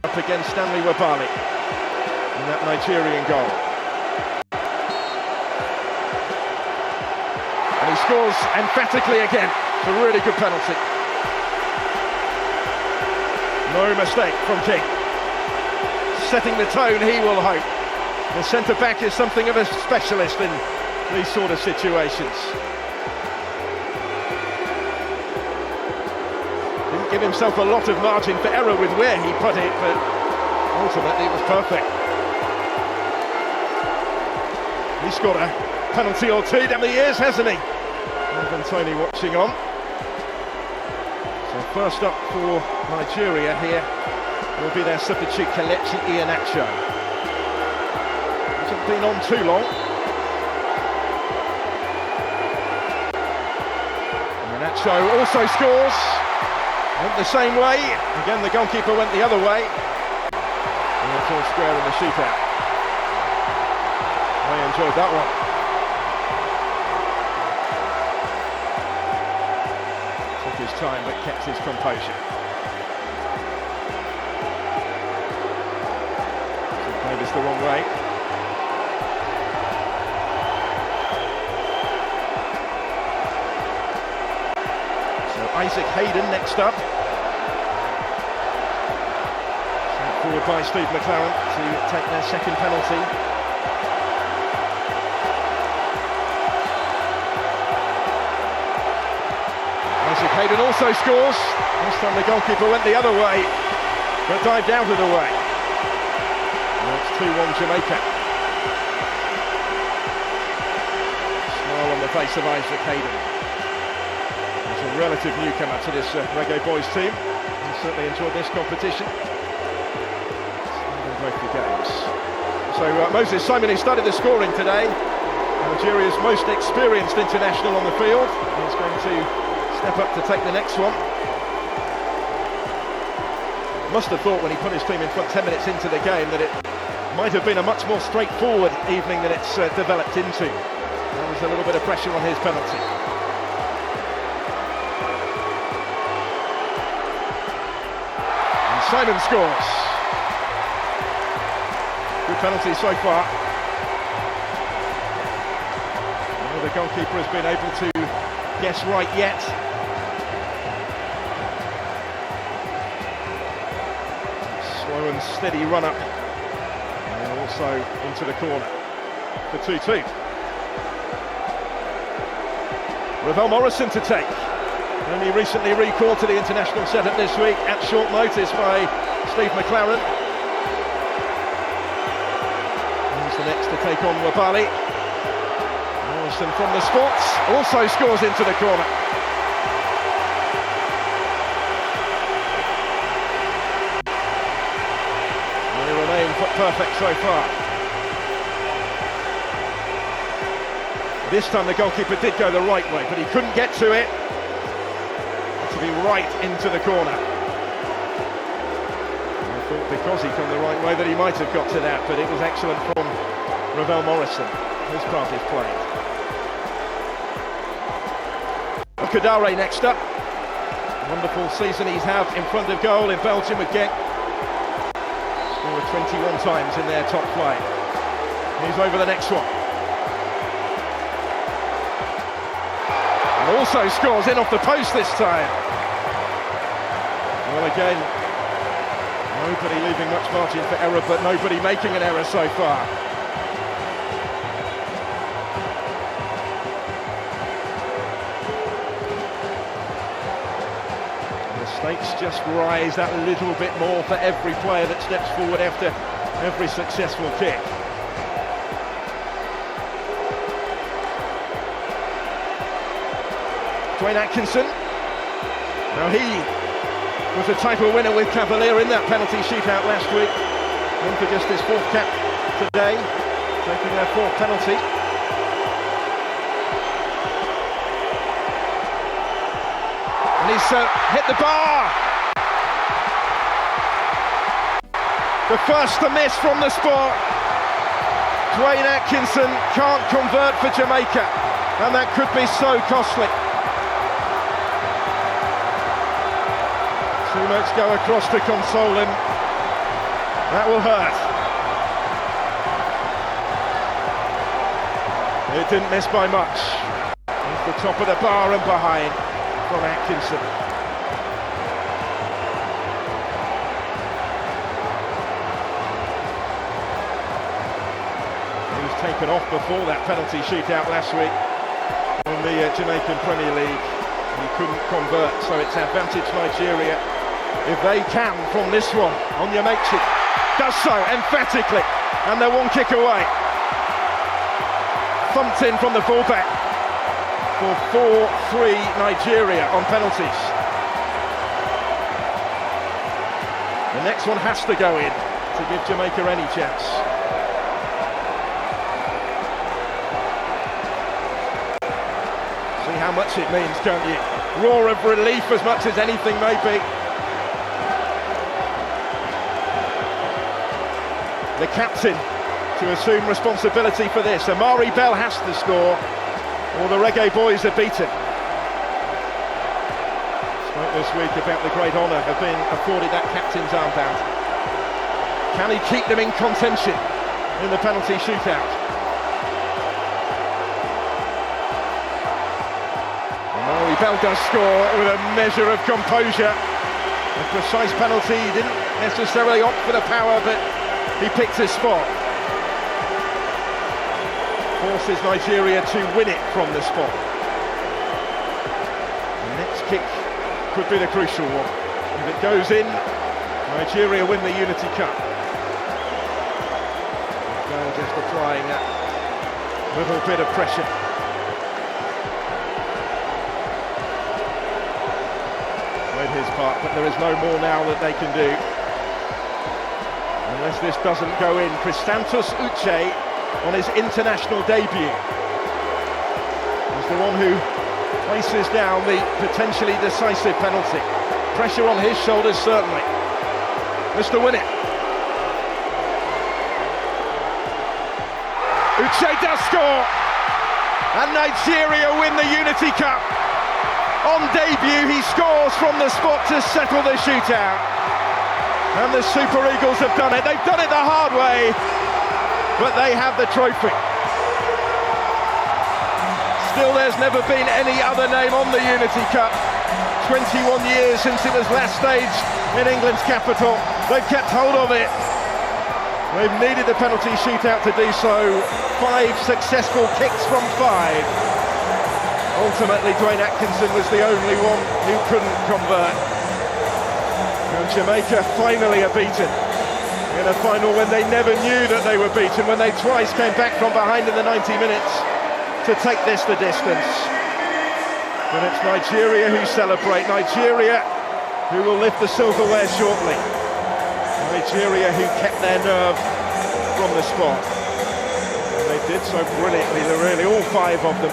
Up against Stanley Wabali in that Nigerian goal. And he scores emphatically again. It's a really good penalty. No mistake from King. Setting the tone, he will hope. The centre-back is something of a specialist in these sort of situations. Didn't give himself a lot of margin for error with where he put it, but ultimately it was perfect. He's scored a penalty or two down the years, hasn't he? Ivan Toney watching on. So first up for Nigeria here will be their substitute Kelechi Iheanacho. Hasn't been on too long. Iheanacho also scores. Went the same way. Again, the goalkeeper went the other way. And it's all square in the shootout. I enjoyed that one. Took his time but kept his composure. Played this the wrong way. So Isaac Hayden next up. Sent forward by Steve McLaren to take their second penalty. Isaac Hayden also scores. This time the goalkeeper went the other way, but dived out of the way. And it's 2-1 Jamaica. Smile on the face of Isaac Hayden. He's a relative newcomer to this Naija Boys team. He certainly enjoyed this competition. In both the games. So Moses Simon, who started the scoring today, Nigeria's most experienced international on the field, is going to step up to take the next one. Must have thought when he put his team in front 10 minutes into the game that it might have been a much more straightforward evening than it's developed into. There was a little bit of pressure on his penalty. And Simon scores. Good penalty so far. Well, the goalkeeper has been able to guess right yet. Slow and steady run up, and also into the corner for 2-2. Ravel Morrison to take. Only recently recalled to the international setup this week at short notice by Steve McLaren. He's the next to take on Wabali. Morrison from the spots also scores into the corner. They remain perfect so far. This time the goalkeeper did go the right way, but he couldn't get to it. Had to be right into the corner. I thought because he'd gone the right way that he might have got to that, but it was excellent from Ravel Morrison. His part is played. Kadare next up. Wonderful season he's had in front of goal in Belgium with Genk. Scored 21 times in their top flight. He's over the next one. And also scores in off the post this time. Well, again, nobody leaving much margin for error, but nobody making an error so far. Stakes just rise that little bit more for every player that steps forward after every successful kick. Dwayne Atkinson. Now he was a title winner with Cavalier in that penalty shootout last week. In for just his fourth cap today, taking their fourth penalty. And he's hit the bar. The first to miss from the spot. Dwayne Atkinson can't convert for Jamaica, and that could be so costly. Two mates go across to console him. That will hurt. It didn't miss by much. Off the top of the bar and behind from Atkinson. He was taken off before that penalty shootout last week in the Jamaican Premier League. He couldn't convert, so it's advantage Nigeria if they can from this one. Onyemaechi does so emphatically, and they're one kick away. Thumped in from the fullback for 4-3 Nigeria on penalties. The next one has to go in to give Jamaica any chance. See how much it means, can't you? Roar of relief as much as anything may be. The captain to assume responsibility for this. Amari Bell has to score, or the Reggae Boys are beaten. Spoke this week about the great honour of being afforded that captain's armband. Can he keep them in contention in the penalty shootout? Amari Bell does score with a measure of composure. A precise penalty. He didn't necessarily opt for the power, but he picked his spot. Forces Nigeria to win it from the spot. The next kick could be the crucial one. If it goes in, Nigeria win the Unity Cup. Bell just applying that little bit of pressure. Played his part, but there is no more now that they can do. Unless this doesn't go in. Christantos Uche on his international debut is the one who places down the potentially decisive penalty. Pressure on his shoulders, certainly. Mr. Winnett. Uche does score, and Nigeria win the Unity Cup. On debut, he scores from the spot to settle the shootout. And the Super Eagles have done it. They've done it the hard way, but they have the trophy. Still, there's never been any other name on the Unity Cup. 21 years since it was last staged in England's capital. They've kept hold of it. They've needed the penalty shootout to do so. 5 successful kicks from 5. Ultimately, Dwayne Atkinson was the only one who couldn't convert. And Jamaica finally are beaten in a final when they never knew that they were beaten, when they twice came back from behind in the 90 minutes to take this the distance. But it's Nigeria who celebrate, Nigeria who will lift the silverware shortly. Nigeria who kept their nerve from the spot. And they did so brilliantly, really, all 5 of them.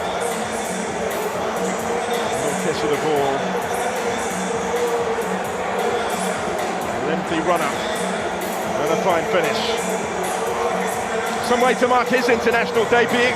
Little kiss of the ball. Lengthy run-up and a fine finish. Some way to mark his international debut.